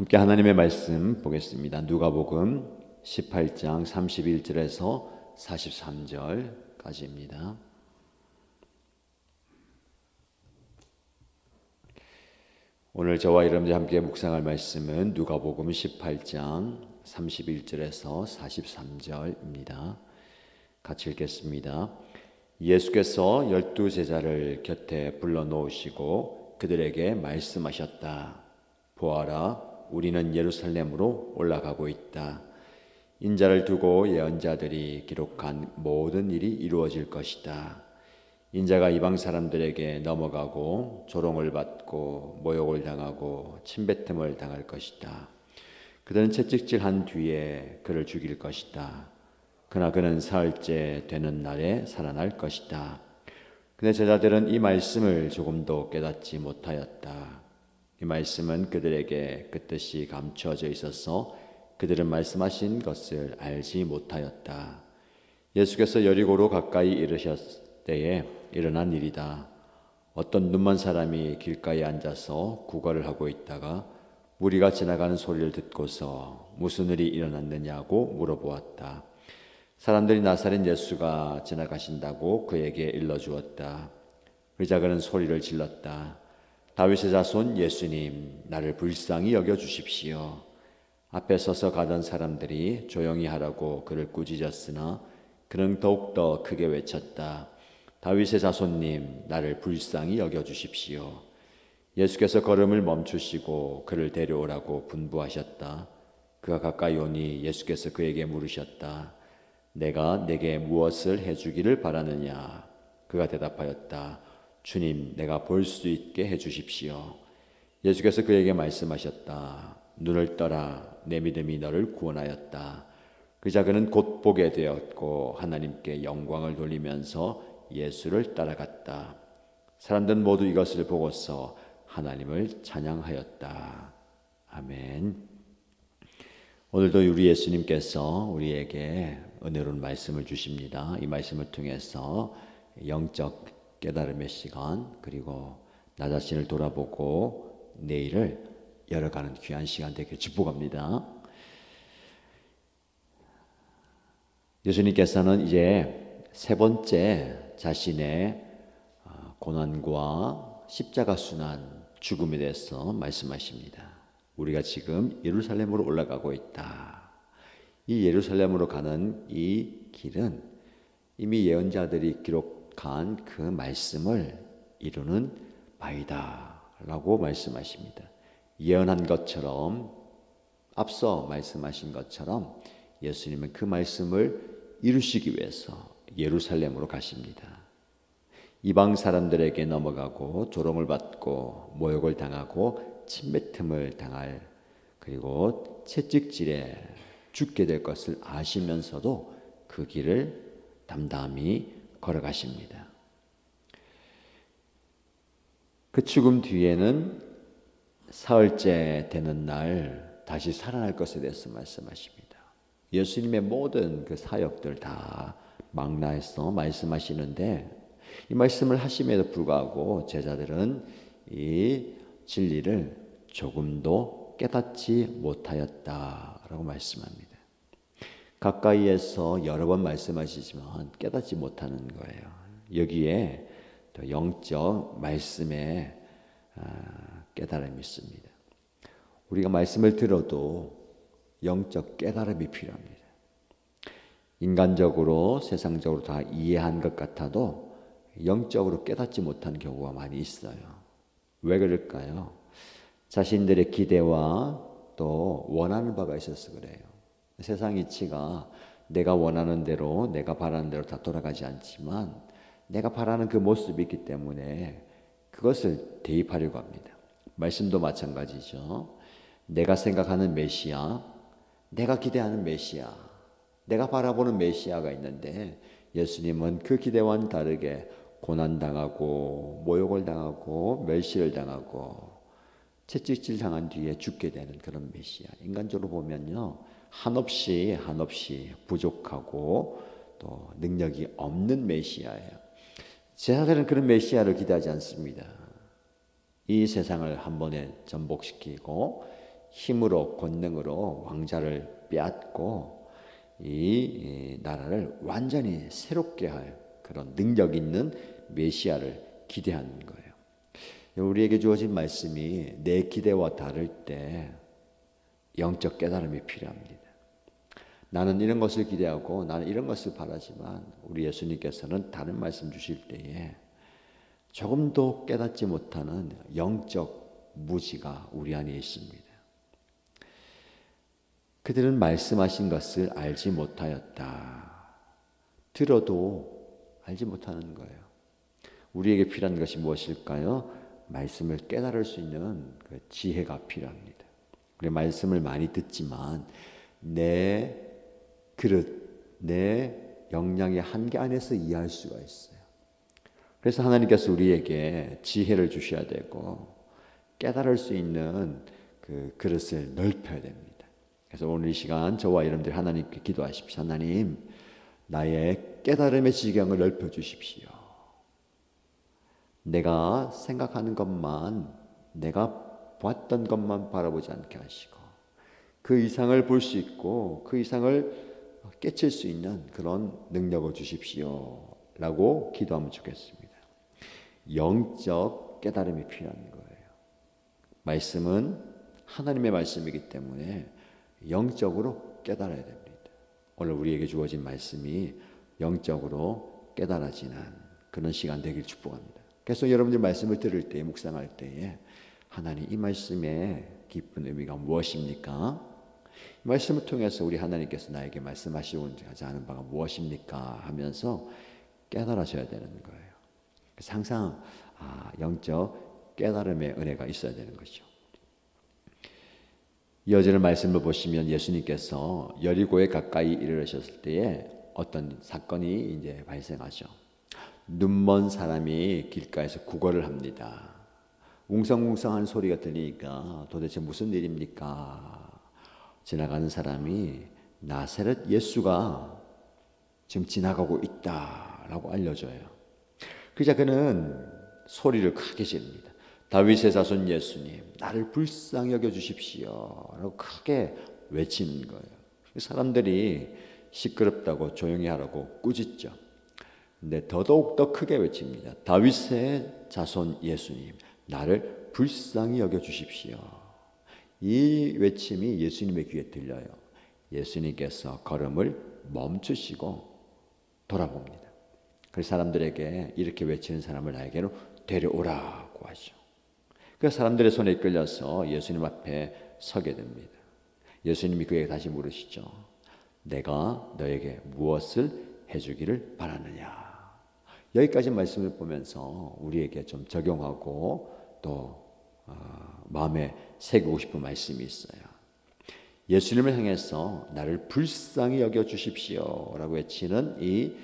함께 하나님의 말씀 보겠습니다. 누가복음 18장 31절에서 43절까지입니다. 오늘 저와 여러분들 함께 묵상할 말씀은 누가복음 18장 31절에서 43절입니다. 같이 읽겠습니다. 예수께서 12제자를 곁에 불러놓으시고 그들에게 말씀하셨다. 보아라, 우리는 예루살렘으로 올라가고 있다. 인자를 두고 예언자들이 기록한 모든 일이 이루어질 것이다. 인자가 이방 사람들에게 넘어가고 조롱을 받고 모욕을 당하고 침뱉음을 당할 것이다. 그들은 채찍질한 뒤에 그를 죽일 것이다. 그러나 그는 사흘째 되는 날에 살아날 것이다. 그런데 제자들은 이 말씀을 조금도 깨닫지 못하였다. 이 말씀은 그들에게 그 뜻이 감추어져 있어서 그들은 말씀하신 것을 알지 못하였다. 예수께서 여리고로 가까이 이르셨을 때에 일어난 일이다. 어떤 눈먼 사람이 길가에 앉아서 구걸을 하고 있다가 무리가 지나가는 소리를 듣고서 무슨 일이 일어났느냐고 물어보았다. 사람들이 나사렛 예수가 지나가신다고 그에게 일러주었다. 그러자 그는 소리를 질렀다. 다윗의 자손 예수님, 나를 불쌍히 여겨주십시오. 앞에 서서 가던 사람들이 조용히 하라고 그를 꾸짖었으나 그는 더욱더 크게 외쳤다. 다윗의 자손님, 나를 불쌍히 여겨주십시오. 예수께서 걸음을 멈추시고 그를 데려오라고 분부하셨다. 그가 가까이 오니 예수께서 그에게 물으셨다. 내가 내게 무엇을 해주기를 바라느냐? 그가 대답하였다. 주님, 내가 볼 수 있게 해주십시오. 예수께서 그에게 말씀하셨다. 눈을 떠라, 내 믿음이 너를 구원하였다. 그러자 그는 곧 보게 되었고 하나님께 영광을 돌리면서 예수를 따라갔다. 사람들은 모두 이것을 보고서 하나님을 찬양하였다. 아멘. 오늘도 우리 예수님께서 우리에게 은혜로운 말씀을 주십니다. 이 말씀을 통해서 영적 깨달음의 시간, 그리고 나 자신을 돌아보고 내일을 열어가는 귀한 시간 되길 축복합니다. 예수님께서는 이제 세 번째 자신의 고난과 십자가 순환, 죽음에 대해서 말씀하십니다. 우리가 지금 예루살렘으로 올라가고 있다. 이 예루살렘으로 가는 이 길은 이미 예언자들이 기록한 그 말씀을 이루는 바이다 라고 말씀하십니다. 예언한 것처럼, 앞서 말씀하신 것처럼 예수님은 그 말씀을 이루시기 위해서 예루살렘으로 가십니다. 이방 사람들에게 넘어가고 조롱을 받고 모욕을 당하고 침뱉음을 당할, 그리고 채찍질에 죽게 될 것을 아시면서도 그 길을 담담히 걸어가십니다. 그 죽음 뒤에는 사흘째 되는 날 다시 살아날 것에 대해서 말씀하십니다. 예수님의 모든 그 사역들 다 망라해서 말씀하시는데 이 말씀을 하심에도 불구하고 제자들은 이 진리를 조금도 깨닫지 못하였다라고 말씀합니다. 가까이에서 여러 번 말씀하시지만 깨닫지 못하는 거예요. 여기에 또 영적 말씀의 깨달음이 있습니다. 우리가 말씀을 들어도 영적 깨달음이 필요합니다. 인간적으로, 세상적으로 다 이해한 것 같아도 영적으로 깨닫지 못한 경우가 많이 있어요. 왜 그럴까요? 자신들의 기대와 또 원하는 바가 있어서 그래요. 세상 이치가 내가 원하는 대로, 내가 바라는 대로 다 돌아가지 않지만 내가 바라는 그 모습이 있기 때문에 그것을 대입하려고 합니다. 말씀도 마찬가지죠. 내가 생각하는 메시아, 내가 기대하는 메시아, 내가 바라보는 메시아가 있는데 예수님은 그 기대와는 다르게 고난당하고 모욕을 당하고 멸시를 당하고 채찍질 당한 뒤에 죽게 되는 그런 메시아. 인간적으로 보면요, 한없이 부족하고 또 능력이 없는 메시아예요. 제자들은 그런 메시아를 기대하지 않습니다. 이 세상을 한 번에 전복시키고 힘으로 권능으로 왕자를 빼앗고 이 나라를 완전히 새롭게 할 그런 능력 있는 메시아를 기대하는 거예요. 우리에게 주어진 말씀이 내 기대와 다를 때 영적 깨달음이 필요합니다. 나는 이런 것을 기대하고 나는 이런 것을 바라지만 우리 예수님께서는 다른 말씀 주실 때에 조금도 깨닫지 못하는 영적 무지가 우리 안에 있습니다. 그들은 말씀하신 것을 알지 못하였다. 들어도 알지 못하는 거예요. 우리에게 필요한 것이 무엇일까요? 말씀을 깨달을 수 있는 그 지혜가 필요합니다. 우리 말씀을 많이 듣지만 내 그릇, 내 역량의 한계 안에서 이해할 수가 있어요. 그래서 하나님께서 우리에게 지혜를 주셔야 되고 깨달을 수 있는 그 그릇을 넓혀야 됩니다. 그래서 오늘 이 시간 저와 여러분들 하나님께 기도하십시오. 하나님, 나의 깨달음의 지경을 넓혀 주십시오. 내가 생각하는 것만, 내가 봤던 것만 바라보지 않게 하시고 그 이상을 볼 수 있고 그 이상을 깨칠 수 있는 그런 능력을 주십시오 라고 기도하면 좋겠습니다. 영적 깨달음이 필요한 거예요. 말씀은 하나님의 말씀이기 때문에 영적으로 깨달아야 됩니다. 오늘 우리에게 주어진 말씀이 영적으로 깨달아지는 그런 시간 되길 축복합니다. 그래서 여러분들 말씀을 들을 때, 묵상할 때에 하나님, 이 말씀의 깊은 의미가 무엇입니까? 이 말씀을 통해서 우리 하나님께서 나에게 말씀하시고자 하는 바가 무엇입니까? 하면서 깨달아져야 되는 거예요. 그래서 항상 영적 깨달음의 은혜가 있어야 되는 거죠. 이어지는 말씀을 보시면 예수님께서 여리고에 가까이 이르셨을 때에 어떤 사건이 이제 발생하죠. 눈먼 사람이 길가에서 구걸을 합니다. 웅성웅성한 소리가 들리니까 도대체 무슨 일입니까? 지나가는 사람이 나사렛 예수가 지금 지나가고 있다라고 알려줘요. 그러자 그는 소리를 크게 지릅니다. 다윗의 자손 예수님, 나를 불쌍히 여겨 주십시오 라고 크게 외치는 거예요. 사람들이 시끄럽다고 조용히 하라고 꾸짖죠. 근데 더더욱 더 크게 외칩니다. 다윗의 자손 예수님, 나를 불쌍히 여겨 주십시오. 이 외침이 예수님의 귀에 들려요. 예수님께서 걸음을 멈추시고 돌아봅니다. 그래서 사람들에게 이렇게 외치는 사람을 나에게로 데려오라고 하죠. 그래서 사람들의 손에 끌려서 예수님 앞에 서게 됩니다. 예수님이 그에게 다시 물으시죠. 내가 너에게 무엇을 해주기를 바라느냐. 여기까지 말씀을 보면서 우리에게 좀 적용하고 또 마음에 새기고 싶은 말씀이 있어요. 예수님을 향해서 나를 불쌍히 여겨 주십시오 라고 외치는 이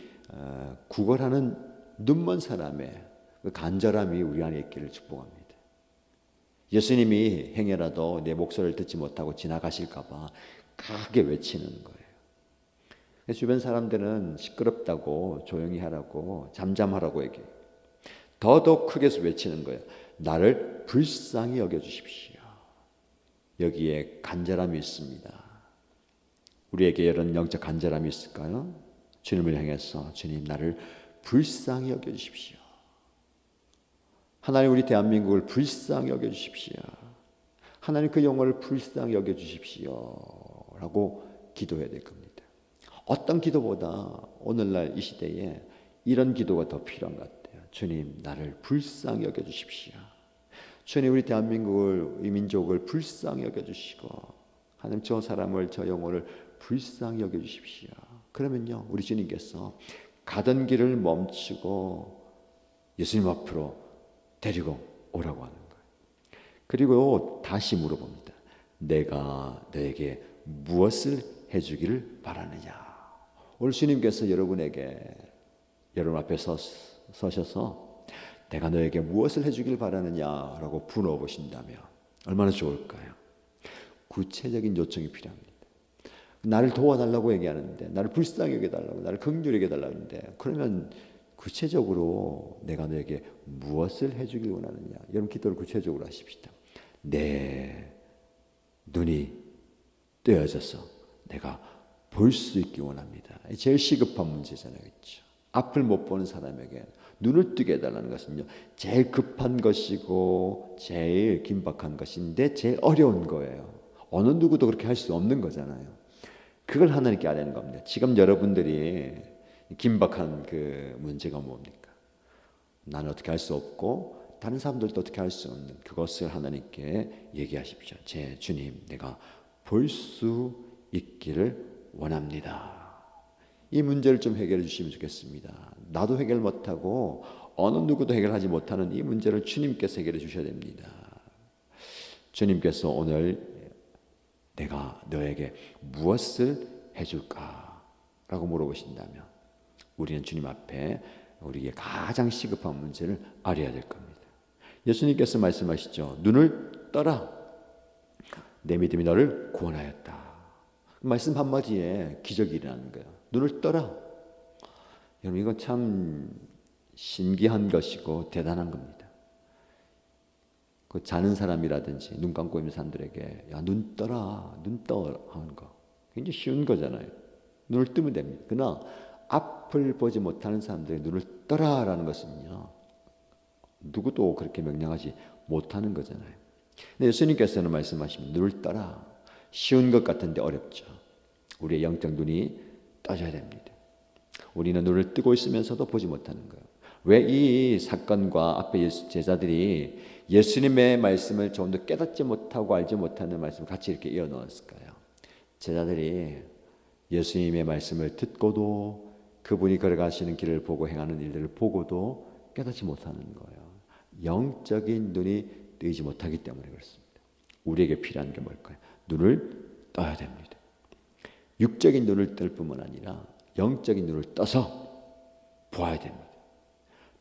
구걸하는 눈먼 사람의 그 간절함이 우리 안에 있기를 축복합니다. 예수님이 행여라도 내 목소리를 듣지 못하고 지나가실까 봐 크게 외치는 거예요. 주변 사람들은 시끄럽다고 조용히 하라고 잠잠하라고 얘기해요. 더더욱 크게 외치는 거예요. 나를 불쌍히 여겨주십시오. 여기에 간절함이 있습니다. 우리에게 이런 영적 간절함이 있을까요? 주님을 향해서 주님, 나를 불쌍히 여겨주십시오. 하나님, 우리 대한민국을 불쌍히 여겨주십시오. 하나님, 그 영혼을 불쌍히 여겨주십시오 라고 기도해야 될 겁니다. 어떤 기도보다 오늘날 이 시대에 이런 기도가 더 필요한 것 같아요. 주님, 나를 불쌍히 여겨주십시오. 주님, 우리 대한민국을, 이 민족을 불쌍히 여겨주시고 하나님, 저 사람을, 저 영혼을 불쌍히 여겨주십시오. 그러면요, 우리 주님께서 가던 길을 멈추고 예수님 앞으로 데리고 오라고 하는 거예요. 그리고 다시 물어봅니다. 내가 너에게 무엇을 해주기를 바라느냐. 오늘 주님께서 여러분에게, 여러분 앞에 서셔서 내가 너에게 무엇을 해주길 바라느냐라고 물어 보신다면 얼마나 좋을까요? 구체적인 요청이 필요합니다. 나를 도와달라고 얘기하는데, 나를 불쌍히 여겨달라고, 나를 긍휼히 여겨달라고 하는데, 그러면 구체적으로 내가 너에게 무엇을 해주길 원하느냐. 여러분 기도를 구체적으로 하십시다. 내 눈이 뜨여져서 내가 볼 수 있기 원합니다. 제일 시급한 문제잖아요. 그렇죠? 앞을 못 보는 사람에게 눈을 뜨게 해달라는 것은요, 제일 급한 것이고 제일 긴박한 것인데 제일 어려운 거예요. 어느 누구도 그렇게 할 수 없는 거잖아요. 그걸 하나님께 하라는 겁니다. 지금 여러분들이 긴박한 그 문제가 뭡니까? 나는 어떻게 할 수 없고 다른 사람들도 어떻게 할 수 없는 그것을 하나님께 얘기하십시오. 제 주님, 내가 볼 수 있기를 원합니다. 이 문제를 좀 해결해 주시면 좋겠습니다. 나도 해결 못하고 어느 누구도 해결하지 못하는 이 문제를 주님께서 해결해 주셔야 됩니다. 주님께서 오늘 내가 너에게 무엇을 해줄까? 라고 물어보신다면 우리는 주님 앞에 우리에게 가장 시급한 문제를 알아야 될 겁니다. 예수님께서 말씀하시죠. 눈을 떠라. 내 믿음이 너를 구원하였다. 말씀 한마디에 기적이 일어나는 거예요. 눈을 떠라. 여러분, 이거 참 신기한 것이고 대단한 겁니다. 그 자는 사람이라든지 눈 감고 있는 사람들에게 야, 눈 떠라, 눈 떠 하는 거 굉장히 쉬운 거잖아요. 눈을 뜨면 됩니다. 그러나 앞을 보지 못하는 사람들의 눈을 떠라라는 것은요, 누구도 그렇게 명령하지 못하는 거잖아요. 근데 예수님께서는 말씀하십니다. 눈을 떠라. 쉬운 것 같은데 어렵죠. 우리의 영적 눈이 떠져야 됩니다. 우리는 눈을 뜨고 있으면서도 보지 못하는 거예요. 왜 이 사건과 앞에 제자들이 예수님의 말씀을 좀 더 깨닫지 못하고 알지 못하는 말씀을 같이 이렇게 이어 넣었을까요? 제자들이 예수님의 말씀을 듣고도 그분이 걸어가시는 길을 보고 행하는 일들을 보고도 깨닫지 못하는 거예요. 영적인 눈이 뜨이지 못하기 때문에 그렇습니다. 우리에게 필요한 게 뭘까요? 눈을 떠야 됩니다. 육적인 눈을 뜰 뿐만 아니라 영적인 눈을 떠서 보아야 됩니다.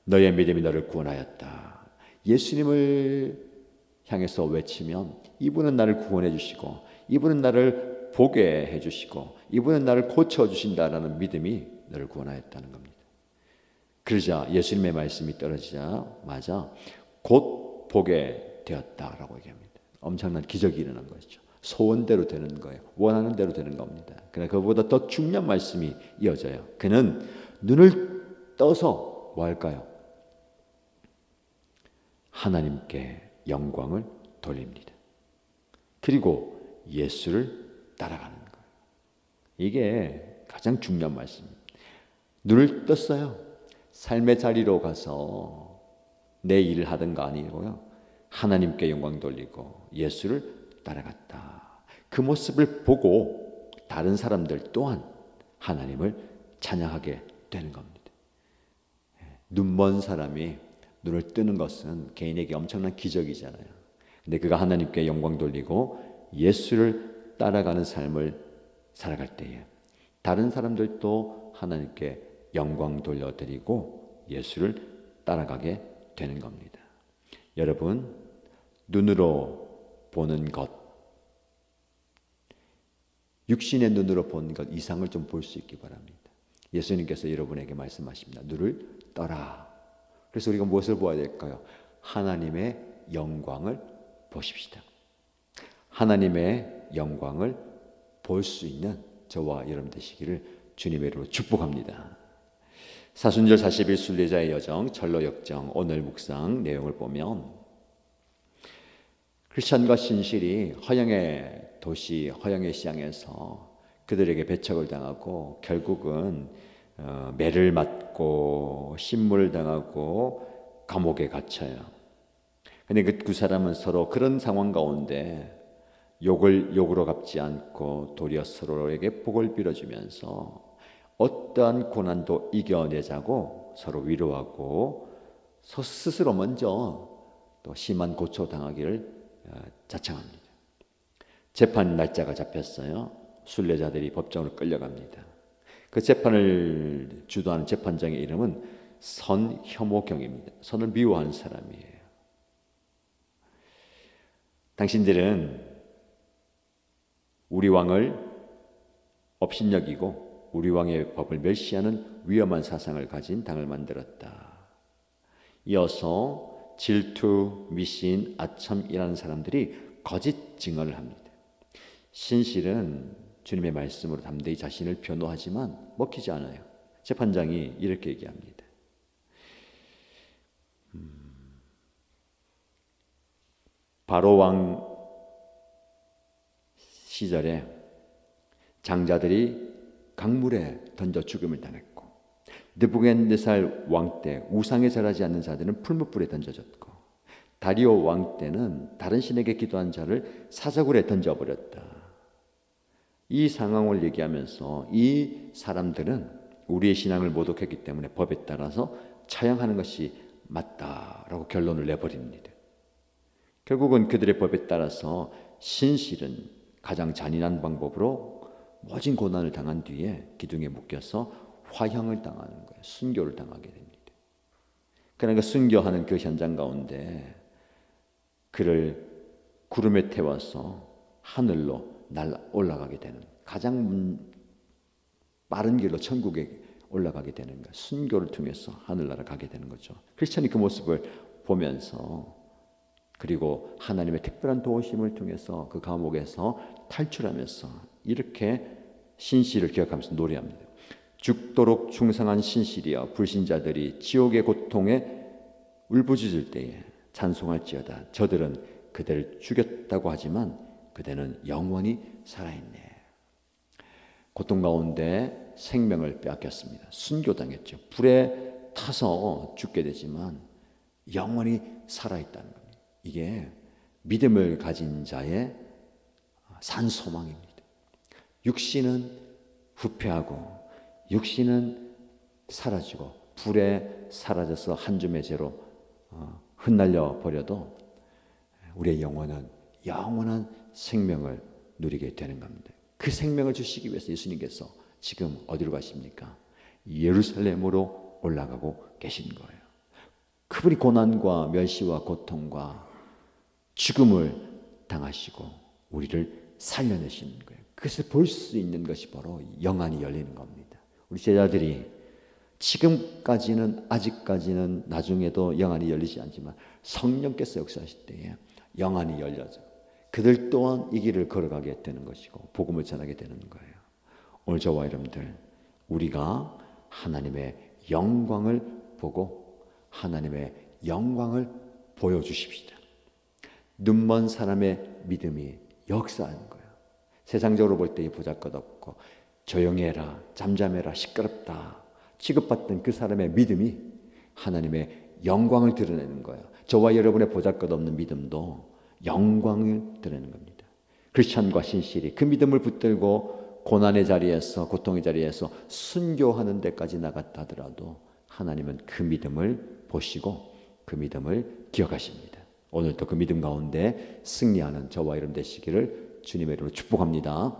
너의 믿음이 너를 구원하였다. 예수님을 향해서 외치면 이분은 나를 구원해 주시고 이분은 나를 보게 해 주시고 이분은 나를 고쳐 주신다라는 믿음이 너를 구원하였다는 겁니다. 그러자 예수님의 말씀이 떨어지자마자 곧 보게 되었다라고 얘기합니다. 엄청난 기적이 일어난 것이죠. 소원대로 되는 거예요. 원하는 대로 되는 겁니다. 그러나 그보다 더 중요한 말씀이 이어져요. 그는 눈을 떠서 뭐 할까요? 하나님께 영광을 돌립니다. 그리고 예수를 따라가는 거예요. 이게 가장 중요한 말씀입니다. 눈을 떴어요. 삶의 자리로 가서 내 일을 하든가 아니고요. 하나님께 영광 돌리고 예수를 따라갔다. 그 모습을 보고 다른 사람들 또한 하나님을 찬양하게 되는 겁니다. 눈먼 사람이 눈을 뜨는 것은 개인에게 엄청난 기적이잖아요. 근데 그가 하나님께 영광 돌리고 예수를 따라가는 삶을 살아갈 때에 다른 사람들도 하나님께 영광 돌려드리고 예수를 따라가게 되는 겁니다. 여러분, 눈으로 보는 것, 육신의 눈으로 보는 것 이상을 좀 볼 수 있기 바랍니다. 예수님께서 여러분에게 말씀하십니다. 눈을 떠라. 그래서 우리가 무엇을 보아야 될까요? 하나님의 영광을 보십시다. 하나님의 영광을 볼 수 있는 저와 여러분 되시기를 주님의 이름으로 축복합니다. 사순절 40일 순례자의 여정 철로 역정 오늘 묵상 내용을 보면 크리스천과 신실이 허영의 도시 허영의 시장에서 그들에게 배척을 당하고 결국은 매를 맞고 신문을 당하고 감옥에 갇혀요. 근데 그 사람은 서로 그런 상황 가운데 욕을 욕으로 갚지 않고 도리어 서로에게 복을 빌어주면서 어떠한 고난도 이겨내자고 서로 위로하고 스스로 먼저 또 심한 고초당하기를 자청합니다. 재판 날짜가 잡혔어요. 순례자들이 법정으로 끌려갑니다. 그 재판을 주도하는 재판장의 이름은 선혐오경입니다. 선을 미워하는 사람이에요. 당신들은 우리 왕을 업신여기고 우리 왕의 법을 멸시하는 위험한 사상을 가진 당을 만들었다. 이어서 질투, 미신, 아첨이라는 사람들이 거짓 증언을 합니다. 신실은 주님의 말씀으로 담대히 자신을 변호하지만 먹히지 않아요. 재판장이 이렇게 얘기합니다. 바로 왕 시절에 장자들이 강물에 던져 죽음을 당했고, 느부갓네살 왕 때 우상에 절하지 않는 자들은 풀무불에 던져졌고, 다리오 왕 때는 다른 신에게 기도한 자를 사자굴에 던져버렸다. 이 상황을 얘기하면서 이 사람들은 우리의 신앙을 모독했기 때문에 법에 따라서 처형하는 것이 맞다라고 결론을 내버립니다. 결국은 그들의 법에 따라서 신실은 가장 잔인한 방법으로 모진 고난을 당한 뒤에 기둥에 묶여서 화형을 당하는 거예요. 순교를 당하게 됩니다. 그러니까 순교하는 그 현장 가운데 그를 구름에 태워서 하늘로 날아 올라가게 되는, 가장 빠른 길로 천국에 올라가게 되는 거예요. 순교를 통해서 하늘나라 가게 되는 거죠. 크리스천이 그 모습을 보면서, 그리고 하나님의 특별한 도우심을 통해서 그 감옥에서 탈출하면서 이렇게 신실을 기억하면서 노래합니다. 죽도록 충성한 신실이여, 불신자들이 지옥의 고통에 울부짖을 때에 찬송할지어다. 저들은 그대를 죽였다고 하지만 그대는 영원히 살아있네. 고통 가운데 생명을 빼앗겼습니다. 순교당했죠. 불에 타서 죽게 되지만 영원히 살아있다는 겁니다. 이게 믿음을 가진 자의 산 소망입니다. 육신은 후패하고 육신은 사라지고 불에 사라져서 한 줌의 재로 흩날려 버려도 우리의 영혼은 영원한 생명을 누리게 되는 겁니다. 그 생명을 주시기 위해서 예수님께서 지금 어디로 가십니까? 예루살렘으로 올라가고 계신 거예요. 그분이 고난과 멸시와 고통과 죽음을 당하시고 우리를 살려내시는 거예요. 그것을 볼 수 있는 것이 바로 영안이 열리는 겁니다. 우리 제자들이 지금까지는, 아직까지는, 나중에도 영안이 열리지 않지만 성령께서 역사하실 때에 영안이 열려져 그들 또한 이 길을 걸어가게 되는 것이고 복음을 전하게 되는 거예요. 오늘 저와 여러분들, 우리가 하나님의 영광을 보고 하나님의 영광을 보여주십시다. 눈먼 사람의 믿음이 역사하는 거예요. 세상적으로 볼 때 보잘것없고 조용히 해라, 잠잠해라, 시끄럽다 취급받던 그 사람의 믿음이 하나님의 영광을 드러내는 거예요. 저와 여러분의 보잘것없는 믿음도 영광을 드러내는 겁니다. 크리스천과 신실이 그 믿음을 붙들고 고난의 자리에서, 고통의 자리에서 순교하는 데까지 나갔다 하더라도 하나님은 그 믿음을 보시고 그 믿음을 기억하십니다. 오늘도 그 믿음 가운데 승리하는 저와 여러분 되시기를 주님의 이름으로 축복합니다.